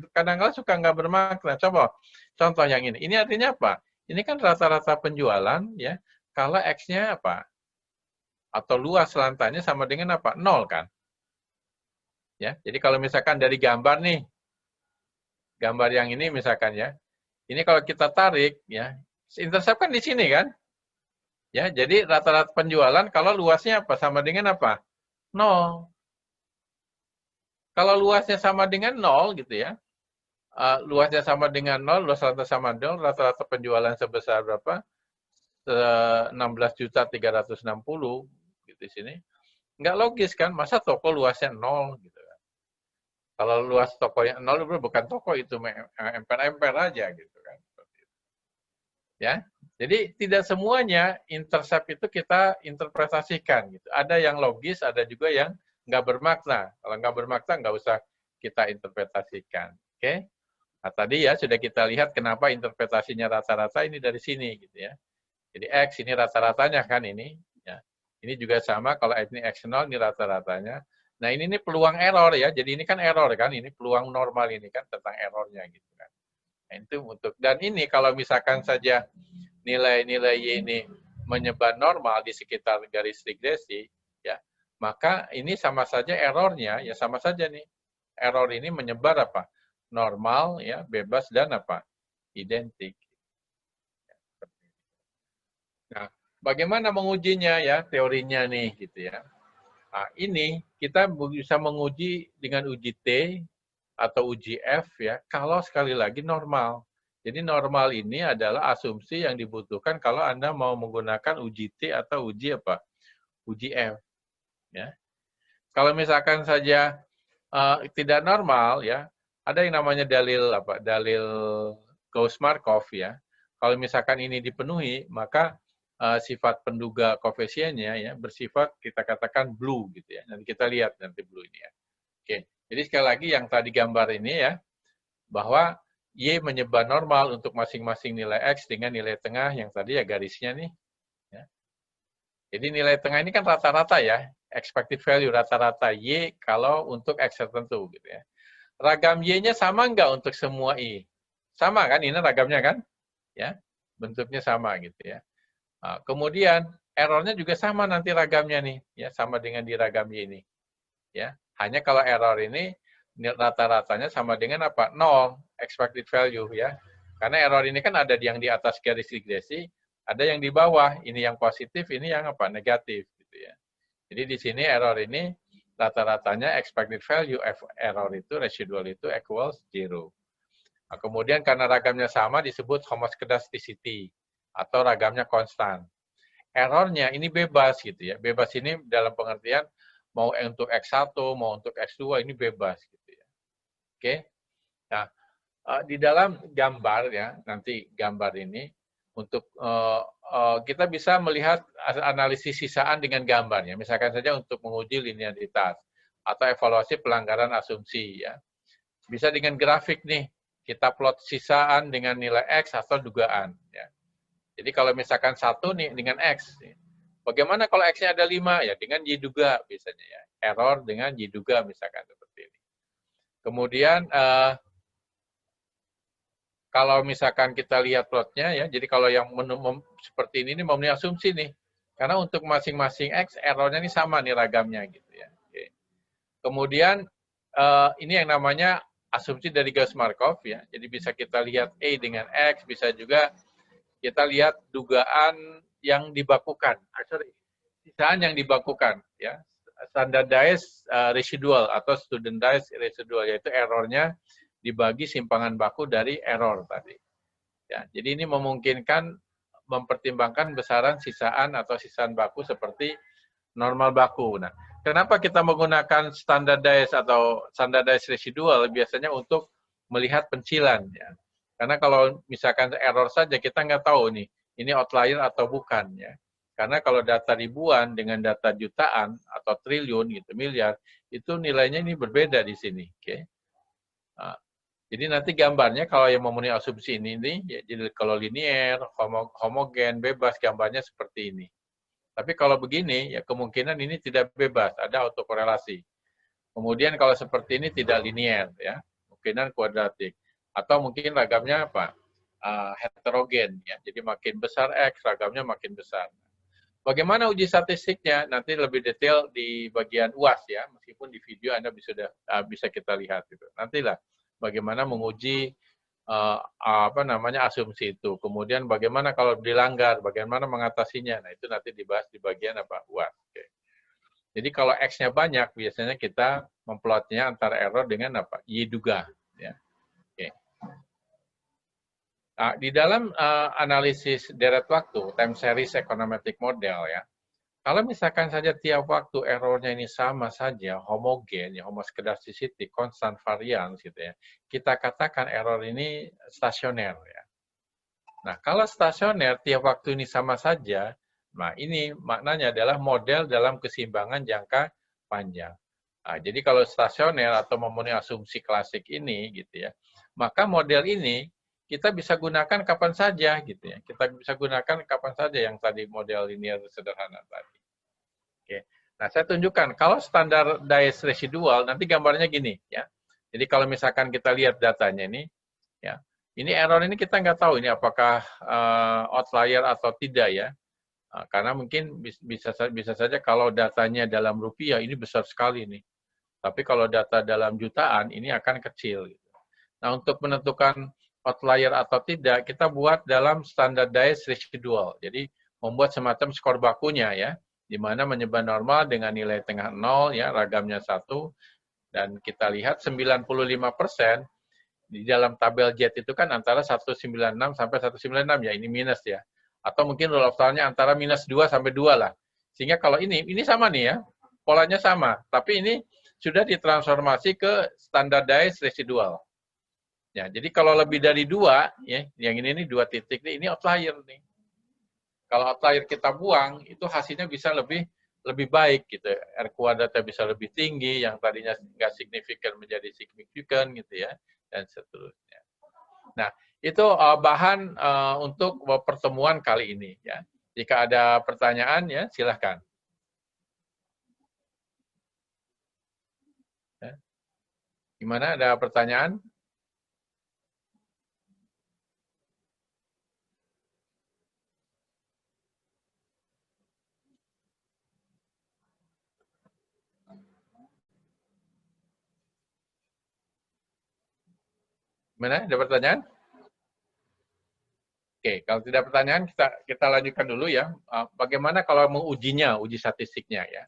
kadang-kadang suka nggak bermakna. Coba contoh yang ini. Ini artinya apa? Ini kan rata-rata penjualan ya. Kalau X-nya apa? Atau luas lantainya sama dengan apa? 0 kan? Ya, jadi kalau misalkan dari gambar nih, gambar yang ini misalkan ya, ini kalau kita tarik ya, intercept kan di sini kan? Ya, jadi rata-rata penjualan kalau luasnya apa? Sama dengan apa? 0. Kalau luasnya sama dengan 0 gitu ya, luasnya sama dengan 0, luas lantai sama 0, rata-rata penjualan sebesar berapa? 16.360 gitu di sini. Nggak logis kan, masa toko luasnya 0 gitu kan. Kalau luas tokonya 0 bukan toko itu, emper-emper aja gitu kan. Ya, jadi tidak semuanya intercept itu kita interpretasikan gitu. Ada yang logis, ada juga yang nggak bermakna. Kalau nggak bermakna nggak usah kita interpretasikan. Oke? Nah tadi ya sudah kita lihat kenapa interpretasinya rata-rata ini dari sini gitu ya. Jadi X ini rata-ratanya kan ini. Ya. Ini juga sama kalau ini X0 ini rata-ratanya. Nah ini peluang error ya. Jadi ini kan error kan. Ini peluang normal ini kan tentang errornya gitu kan. Nah, itu untuk dan ini kalau misalkan saja nilai-nilai Y ini menyebar normal di sekitar garis regresi, ya maka ini sama saja errornya ya sama saja nih. Error ini menyebar apa? Normal ya, bebas dan apa? Identik. Nah, bagaimana mengujinya ya teorinya nih gitu ya. Nah, ini kita bisa menguji dengan uji T atau uji F ya, kalau sekali lagi normal. Jadi normal ini adalah asumsi yang dibutuhkan kalau Anda mau menggunakan uji T atau uji apa? Uji F. Ya. Kalau misalkan saja tidak normal ya, ada yang namanya dalil apa? Dalil Gauss-Markov ya. Kalau misalkan ini dipenuhi, maka sifat penduga koefisiennya ya bersifat kita katakan blue gitu ya. Nanti kita lihat nanti blue ini ya. Oke. Jadi sekali lagi yang tadi gambar ini ya bahwa Y menyebar normal untuk masing-masing nilai X dengan nilai tengah yang tadi ya garisnya nih. Ya. Jadi nilai tengah ini kan rata-rata ya, expected value rata-rata Y kalau untuk X tertentu gitu ya. Ragam Y-nya sama nggak untuk semua Y? Sama kan, ini ragamnya kan? Ya, bentuknya sama gitu ya. Nah, kemudian errornya juga sama nanti ragamnya nih, ya sama dengan di ragam Y ini. Ya, hanya kalau error ini rata-ratanya sama dengan apa? 0 expected value ya. Karena error ini kan ada yang di atas garis regresi, ada yang di bawah. Ini yang positif, ini yang apa? Negatif gitu ya. Jadi di sini error ini rata-ratanya expected value error itu residual itu equals 0. Nah, kemudian karena ragamnya sama disebut homoscedasticity atau ragamnya konstan. Errornya ini bebas gitu ya. Bebas ini dalam pengertian mau untuk X1, mau untuk X2 ini bebas gitu ya. Oke. Nah, di dalam gambar ya, nanti gambar ini untuk kita bisa melihat analisis sisaan dengan gambarnya. Misalkan saja untuk menguji linearitas atau evaluasi pelanggaran asumsi ya. Bisa dengan grafik nih, kita plot sisaan dengan nilai X atau dugaan ya. Jadi kalau misalkan 1 nih dengan X, bagaimana kalau X-nya ada 5? Ya dengan Y duga biasanya ya. Error dengan Y duga misalkan seperti ini. Kemudian kalau misalkan kita lihat plotnya ya, jadi kalau yang seperti ini memenuhi asumsi nih. Karena untuk masing-masing X errornya ini sama nih ragamnya gitu ya. Oke. Kemudian ini yang namanya asumsi dari Gauss-Markov ya. Jadi bisa kita lihat A dengan X, bisa juga kita lihat dugaan yang dibakukan, sisaan yang dibakukan, ya, standardized residual atau studentized residual, yaitu errornya dibagi simpangan baku dari error tadi. Ya, jadi ini memungkinkan mempertimbangkan besaran sisaan atau sisaan baku seperti normal baku. Nah, kenapa kita menggunakan standardized atau standardized residual? Biasanya untuk melihat pencilan, ya. Karena kalau misalkan error saja kita nggak tahu nih, ini outlier atau bukan ya. Karena kalau data ribuan dengan data jutaan atau triliun gitu, miliar, itu nilainya ini berbeda di sini. Oke. Nah, jadi nanti gambarnya kalau yang memenuhi asumsi ini ya, jadi kalau linear, homogen, bebas, gambarnya seperti ini. Tapi kalau begini, ya kemungkinan ini tidak bebas, ada autokorelasi. Kemudian kalau seperti ini tidak linear, ya, kemungkinan kuadratik. Atau mungkin ragamnya apa? Heterogen, ya. Jadi makin besar X, ragamnya makin besar. Bagaimana uji statistiknya? Nanti lebih detail di bagian UAS ya, meskipun di video Anda bisa kita lihat gitu. Nantilah bagaimana menguji asumsi itu. Kemudian bagaimana kalau dilanggar, bagaimana mengatasinya. Nah, itu nanti dibahas di bagian apa? UAS. Okay. Jadi kalau X-nya banyak, biasanya kita memplotnya antara error dengan apa? Y duga. Ya. Okay. Nah, di dalam analisis deret waktu, time series econometric model ya, kalau misalkan saja tiap waktu errornya ini sama saja, homogen, ya, homoscedasticity, constant variance gitu ya, kita katakan error ini stasioner ya. Nah, kalau stasioner tiap waktu ini sama saja, nah ini maknanya adalah model dalam keseimbangan jangka panjang. Nah, jadi kalau stasioner atau memenuhi asumsi klasik ini gitu ya, maka model ini kita bisa gunakan kapan saja gitu ya. Kita bisa gunakan kapan saja yang tadi model linear sederhana tadi. Oke. Nah, saya tunjukkan kalau standardized residual nanti gambarnya gini ya. Jadi kalau misalkan kita lihat datanya ini ya. Ini error ini kita nggak tahu ini apakah outlier atau tidak ya. Karena mungkin bisa saja kalau datanya dalam rupiah ini besar sekali nih. Tapi kalau data dalam jutaan ini akan kecil. Nah, untuk menentukan outlier atau tidak, kita buat dalam standardized residual. Jadi, membuat semacam skor bakunya ya, di mana menyebar normal dengan nilai tengah 0, ya, ragamnya 1, dan kita lihat 95% di dalam tabel JET itu kan antara 196 sampai 196, ya, ini minus ya. Atau mungkin rule of thumb-nya antara minus 2 sampai 2 lah. Sehingga kalau ini sama nih ya, polanya sama, tapi ini sudah ditransformasi ke standardized residual. Ya, jadi kalau lebih dari 2, ya, yang ini 2 titik, ini outlier nih. kalau outlier kita buang, itu hasilnya bisa lebih baik gitu. R kuadratnya bisa lebih tinggi, yang tadinya nggak signifikan menjadi signifikan gitu ya, dan seterusnya. Nah, itu bahan untuk pertemuan kali ini ya. Jika ada pertanyaan ya silahkan. Ya. Gimana, ada pertanyaan? Gimana, ada pertanyaan? Oke, kalau tidak pertanyaan kita lanjutkan dulu ya. Bagaimana kalau mengujinya, uji statistiknya ya.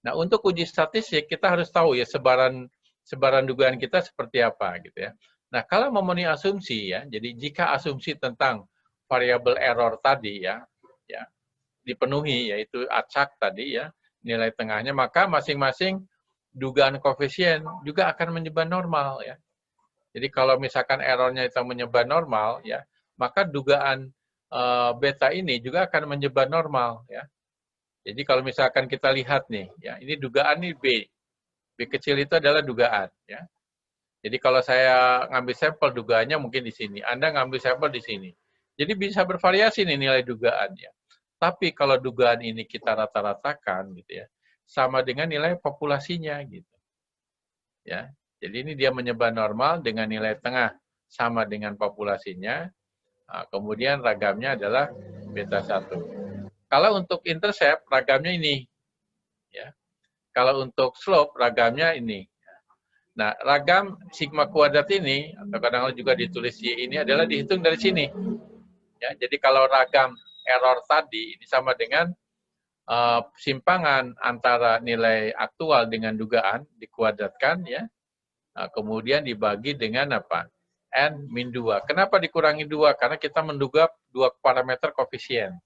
Nah, untuk uji statistik kita harus tahu ya sebaran dugaan kita seperti apa gitu ya. Nah, kalau memenuhi asumsi ya, jadi jika asumsi tentang variabel error tadi ya dipenuhi, yaitu acak tadi ya, nilai tengahnya, maka masing-masing dugaan koefisien juga akan menyebar normal ya. Jadi kalau misalkan errornya itu menyebar normal ya, maka dugaan beta ini juga akan menyebar normal ya. Jadi kalau misalkan kita lihat nih ya, ini dugaan nih B. B kecil itu adalah dugaan ya. Jadi kalau saya ngambil sampel dugaannya mungkin di sini, Anda ngambil sampel di sini. Jadi bisa bervariasi nih nilai dugaannya. Tapi kalau dugaan ini kita rata-ratakan gitu ya, sama dengan nilai populasinya gitu. Ya. Jadi ini dia menyebar normal dengan nilai tengah sama dengan populasinya. Nah, kemudian ragamnya adalah beta 1. Kalau untuk intercept ragamnya ini ya. Kalau untuk slope ragamnya ini. Nah, ragam sigma kuadrat ini atau kadang-kadang juga ditulis Y ini adalah dihitung dari sini. Ya, jadi kalau ragam error tadi ini sama dengan simpangan antara nilai aktual dengan dugaan dikuadratkan ya. Nah, kemudian dibagi dengan apa? N-2. Kenapa dikurangi 2? Karena kita menduga 2 parameter koefisien.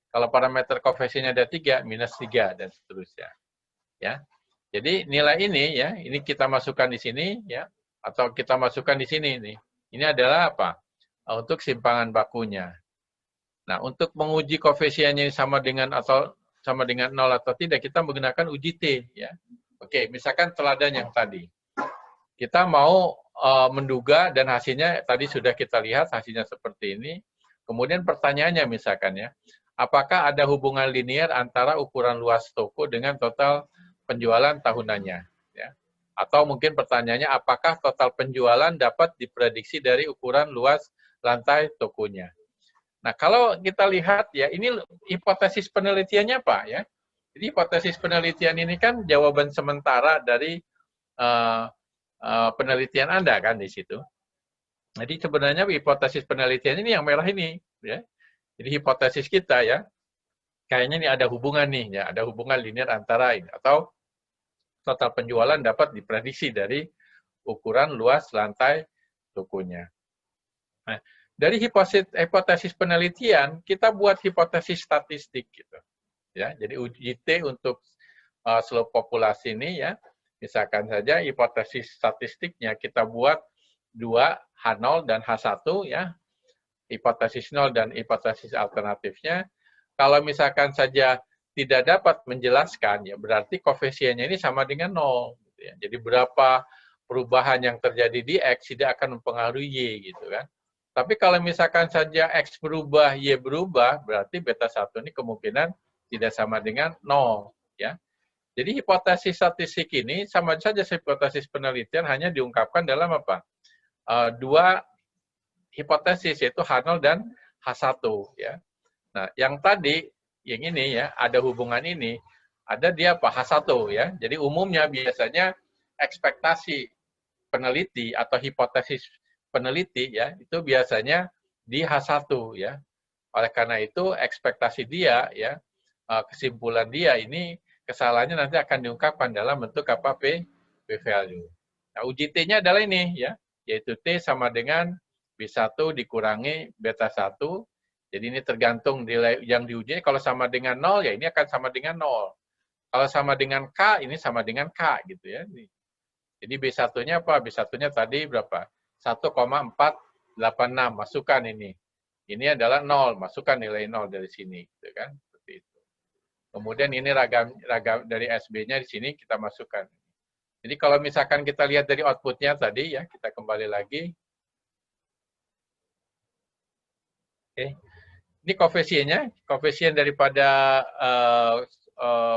Kalau parameter koefisiennya ada 3, minus 3 dan seterusnya. Ya. Jadi nilai ini ya, ini kita masukkan di sini ya, atau kita masukkan di sini nih. Ini adalah apa? Untuk simpangan bakunya. Nah, untuk menguji koefisiennya sama dengan 0 atau tidak, kita menggunakan uji T ya. Oke, misalkan teladan yang tadi. Kita mau menduga dan hasilnya tadi sudah kita lihat hasilnya seperti ini. Kemudian pertanyaannya misalkan ya, apakah ada hubungan linear antara ukuran luas toko dengan total penjualan tahunannya? Ya. Atau mungkin pertanyaannya, apakah total penjualan dapat diprediksi dari ukuran luas lantai tokonya? Nah, kalau kita lihat ya, ini hipotesis penelitiannya apa ya? Jadi hipotesis penelitian ini kan jawaban sementara dari penelitian Anda kan di situ. Jadi sebenarnya hipotesis penelitian ini yang merah ini, ya. Jadi hipotesis kita ya, kayaknya ini ada hubungan nih, ya, ada hubungan linear antara ini atau total penjualan dapat diprediksi dari ukuran luas lantai tokonya. Nah, dari hipotesis penelitian kita buat hipotesis statistik gitu, ya. Jadi uji T untuk slope populasi ini ya. Misalkan saja hipotesis statistiknya kita buat 2, H0 dan H1 ya. Hipotesis 0 dan hipotesis alternatifnya. Kalau misalkan saja tidak dapat menjelaskan, ya berarti koefisiennya ini sama dengan 0. Gitu ya. Jadi berapa perubahan yang terjadi di X tidak akan mempengaruhi Y gitu kan. Tapi kalau misalkan saja X berubah, Y berubah, berarti beta 1 ini kemungkinan tidak sama dengan 0. Ya. Jadi hipotesis statistik ini sama saja hipotesis penelitian hanya diungkapkan dalam apa? 2 hipotesis yaitu H0 dan H1 ya. Nah, yang tadi yang ini ya, ada hubungan ini, ada dia apa? H1 ya. Jadi umumnya biasanya ekspektasi peneliti atau hipotesis peneliti ya, itu biasanya di H1 ya. Oleh karena itu ekspektasi dia ya, kesimpulan dia ini kesalahannya nanti akan diungkapkan dalam bentuk apa? P value. Nah, uji T-nya adalah ini ya, yaitu T sama dengan B1 dikurangi beta 1. Jadi ini tergantung nilai yang diuji. Kalau sama dengan 0 ya ini akan sama dengan 0. Kalau sama dengan K ini sama dengan K gitu ya. Jadi B1-nya apa? B1-nya tadi berapa? 1,486 masukkan ini. Ini adalah 0, masukkan nilai 0 dari sini, gitu kan? Seperti itu. Kemudian ini ragam dari SB-nya di sini kita masukkan. Jadi kalau misalkan kita lihat dari output-nya tadi ya, kita kembali lagi. Oke. Ini koefisien daripada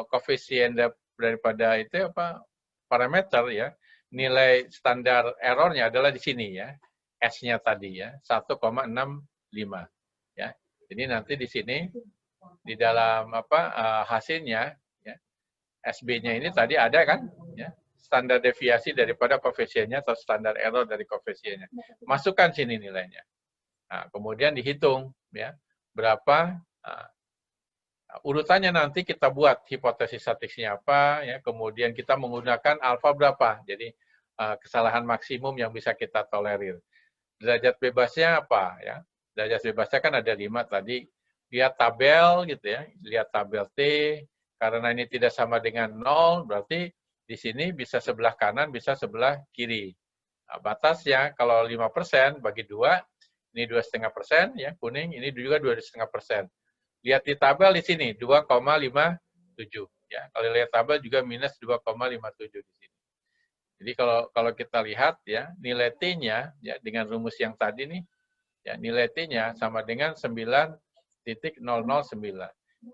koefisien daripada itu apa parameter ya. Nilai standar errornya adalah di sini ya. S-nya tadi ya, 1,65 ya. Jadi nanti di sini di dalam apa hasilnya ya, SB-nya ini tadi ada kan ya, standar deviasi daripada koefisiennya atau standar error dari koefisiennya. Masukkan sini nilainya. Nah, kemudian dihitung ya berapa urutannya nanti kita buat hipotesis statistiknya apa ya, kemudian kita menggunakan alfa berapa. Jadi kesalahan maksimum yang bisa kita tolerir. Derajat bebasnya apa ya? Derajat bebasnya kan ada 5 tadi. Lihat tabel gitu ya, lihat tabel T, karena ini tidak sama dengan 0, berarti di sini bisa sebelah kanan, bisa sebelah kiri. Nah, batasnya kalau 5% bagi 2, ini 2,5% ya, kuning, ini juga 2,5%. Lihat di tabel di sini, 2,57. Ya. Kalau lihat tabel juga minus 2,57 di sini. Jadi kalau kita lihat ya, nilai T-nya ya dengan rumus yang tadi nih, ya nilai T-nya sama dengan 9,009.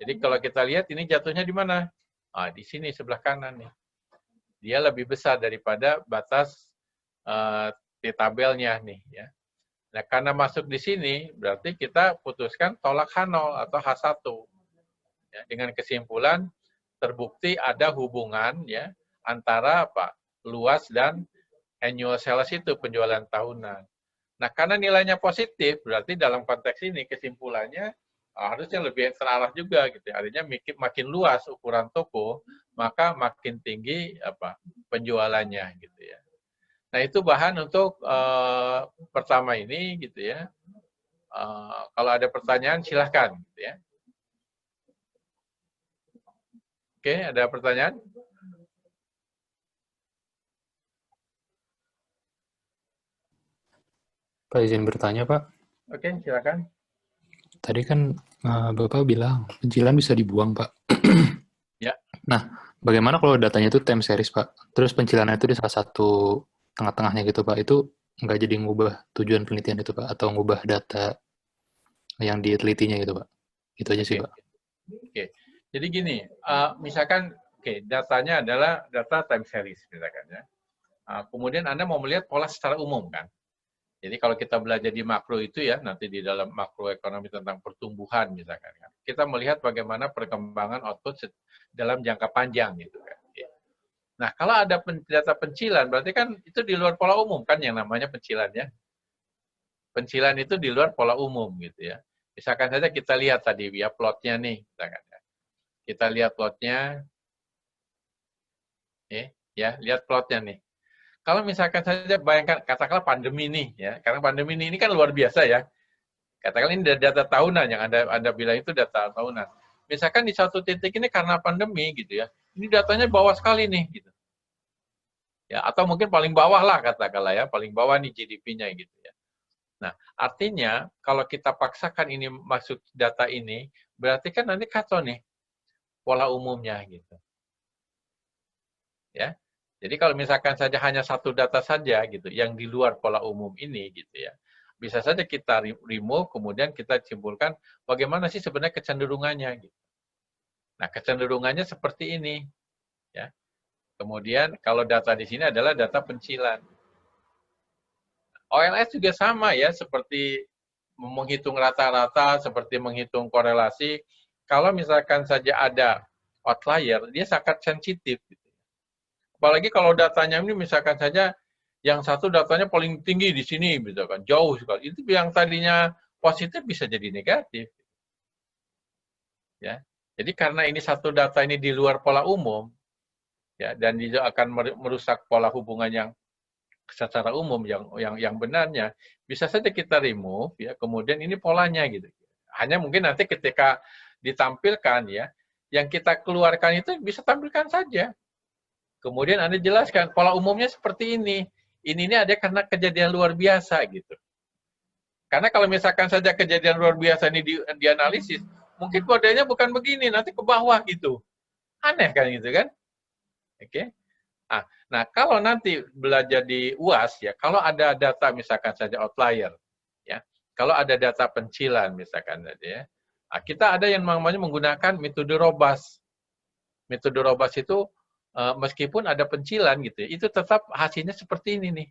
Jadi kalau kita lihat ini jatuhnya di mana? Ah, di sini sebelah kanan nih. Dia lebih besar daripada batas T-tabelnya nih ya. Nah, karena masuk di sini, berarti kita putuskan tolak H0 atau H1. Ya, dengan kesimpulan, terbukti ada hubungan ya antara apa luas dan annual sales itu, penjualan tahunan. Nah, karena nilainya positif, berarti dalam konteks ini kesimpulannya harusnya lebih terarah juga gitu. Artinya makin luas ukuran toko, maka makin tinggi apa penjualannya gitu ya. Nah, itu bahan untuk pertama ini gitu ya. Kalau ada pertanyaan silahkan gitu ya. Oke, ada pertanyaan? Pak, izin bertanya, Pak. Oke, silakan. Tadi kan Bapak bilang pencilan bisa dibuang, Pak. Ya. Nah, bagaimana kalau datanya itu time series, Pak? Terus pencilannya itu di salah satu tengah-tengahnya gitu, Pak. Itu nggak jadi ngubah tujuan penelitian itu, Pak? Atau ngubah data yang ditelitinya gitu, Pak? Itu aja sih, Oke. Pak. Oke. Jadi gini, misalkan datanya adalah data time series misalkan ya. Kemudian Anda mau melihat pola secara umum kan. Jadi kalau kita belajar di makro itu ya, nanti di dalam makroekonomi tentang pertumbuhan misalkan kan. Kita melihat bagaimana perkembangan output dalam jangka panjang gitu kan. Nah, kalau ada data pencilan berarti kan itu di luar pola umum kan yang namanya pencilan ya. Pencilan itu di luar pola umum gitu ya. Misalkan saja kita lihat tadi ya plotnya nih, misalkan ya. Kita lihat plotnya, ya lihat plotnya nih. Kalau misalkan saja bayangkan katakanlah pandemi nih ya, karena pandemi ini kan luar biasa ya. Katakanlah ini data tahunan yang Anda bilang itu data tahunan. Misalkan di satu titik ini karena pandemi gitu ya, ini datanya bawah sekali nih gitu. Ya, atau mungkin paling bawah lah katakanlah ya, paling bawah nih GDP-nya gitu ya. Nah, artinya kalau kita paksakan ini masuk data ini, berarti kan nanti kacau nih pola umumnya gitu. Ya. Jadi kalau misalkan saja hanya satu data saja gitu yang di luar pola umum ini gitu ya. Bisa saja kita remove kemudian kita simpulkan bagaimana sih sebenarnya kecenderungannya gitu. Nah, kecenderungannya seperti ini ya. Kemudian kalau data di sini adalah data pencilan. OLS juga sama ya, seperti menghitung rata-rata, seperti menghitung korelasi. Kalau misalkan saja ada outlier, dia sangat sensitif. Apalagi kalau datanya ini misalkan saja yang satu datanya paling tinggi di sini, misalkan jauh sekali. Itu yang tadinya positif bisa jadi negatif. Ya, jadi karena ini satu data ini di luar pola umum, ya, dan dia akan merusak pola hubungan yang secara umum yang benarnya, bisa saja kita remove ya, kemudian ini polanya gitu. Hanya mungkin nanti ketika ditampilkan ya, yang kita keluarkan itu bisa tampilkan saja. Kemudian Anda jelaskan pola umumnya seperti ini. Ini ada karena kejadian luar biasa gitu. Karena kalau misalkan saja kejadian luar biasa ini dianalisis, mungkin modelnya bukan begini, nanti ke bawah gitu. Aneh kan gitu kan? Oke. Nah, kalau nanti belajar di UAS ya, kalau ada data misalkan saja outlier, ya, kalau ada data pencilan misalkan saja ya, kita ada yang namanya menggunakan metode robust. Metode robust itu meskipun ada pencilan gitu, itu tetap hasilnya seperti ini nih.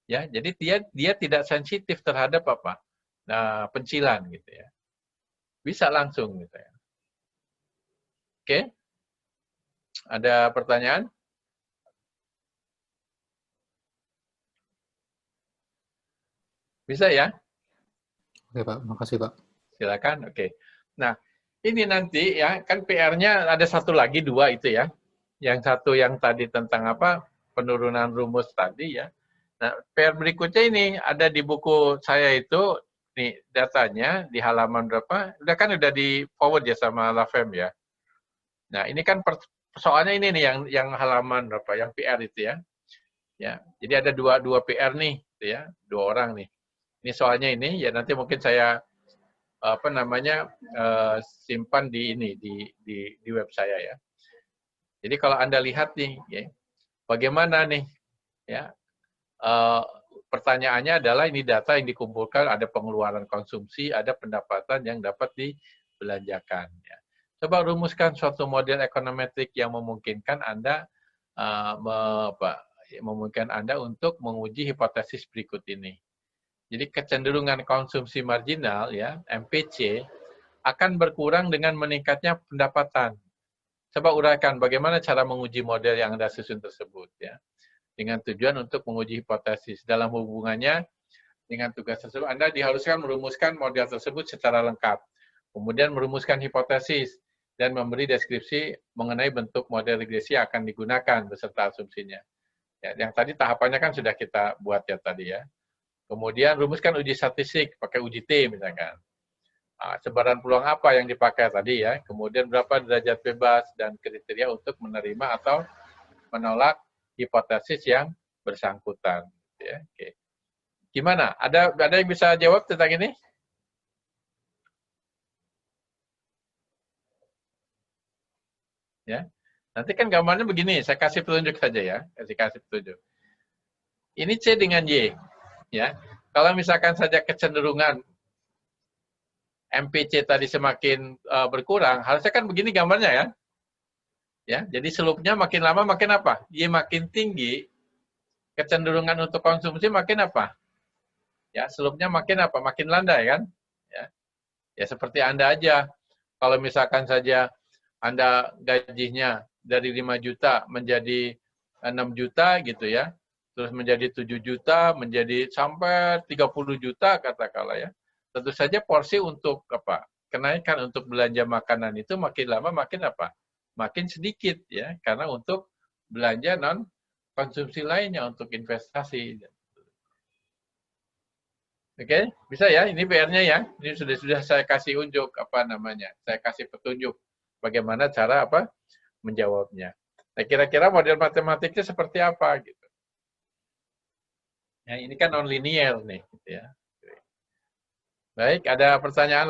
Ya, jadi dia tidak sensitif terhadap apa? Nah, pencilan gitu ya. Bisa langsung gitu ya. Oke. Ada pertanyaan? Bisa ya? Oke Pak, makasih Pak. Silakan. Oke. Nah, ini nanti ya, kan PR-nya ada satu lagi, dua itu ya. Yang satu yang tadi tentang apa? Penurunan rumus tadi ya. Nah, PR berikutnya ini ada di buku saya itu, nih datanya di halaman berapa? Udah di forward ya sama Lavem ya. Nah, ini kan soalnya ini nih yang halaman berapa? Yang PR itu ya. Ya, jadi ada dua PR nih, gitu ya, dua orang nih. Ini soalnya ini ya nanti mungkin saya apa namanya simpan di ini di web saya ya. Jadi kalau Anda lihat nih, ya, bagaimana nih, ya pertanyaannya adalah ini data yang dikumpulkan, ada pengeluaran konsumsi, ada pendapatan yang dapat dibelanjakan. Ya. Coba rumuskan suatu model ekonometrik yang memungkinkan Anda memungkinkan Anda untuk menguji hipotesis berikut ini. Jadi kecenderungan konsumsi marginal ya (MPC) akan berkurang dengan meningkatnya pendapatan. Coba uraikan bagaimana cara menguji model yang Anda susun tersebut ya. Dengan tujuan untuk menguji hipotesis. Dalam hubungannya dengan tugas tersebut, Anda diharuskan merumuskan model tersebut secara lengkap. Kemudian merumuskan hipotesis dan memberi deskripsi mengenai bentuk model regresi yang akan digunakan beserta asumsinya. Ya, yang tadi tahapannya kan sudah kita buat ya tadi ya. Kemudian rumuskan uji statistik pakai uji T misalkan. Sebaran peluang apa yang dipakai tadi ya. Kemudian berapa derajat bebas dan kriteria untuk menerima atau menolak hipotesis yang bersangkutan. Ya, oke. Gimana? Ada yang bisa jawab tentang ini? Ya. Nanti kan gambarnya begini, saya kasih petunjuk saja ya, kasih petunjuk. Ini C dengan Y, ya. Kalau misalkan saja kecenderungan MPC tadi semakin berkurang, harusnya kan begini gambarnya ya. Ya, jadi slope-nya makin lama makin apa? Y makin tinggi, kecenderungan untuk konsumsi makin apa? Ya, slope-nya makin apa? Makin landai kan? Ya. Ya seperti Anda aja. Kalau misalkan saja Anda gajinya dari 5 juta menjadi 6 juta gitu ya, terus menjadi 7 juta, menjadi sampai 30 juta katakanlah ya. Tentu saja porsi untuk apa? Kenaikan untuk belanja makanan itu makin lama makin apa? Makin sedikit ya, karena untuk belanja non konsumsi lainnya untuk investasi. Oke, bisa ya. Ini PR-nya ya. Ini sudah saya kasih unjuk apa namanya? Saya kasih petunjuk bagaimana cara apa menjawabnya. Nah, kira-kira model matematiknya seperti apa gitu. Ya, ini kan non linear nih gitu ya. Baik, ada pertanyaan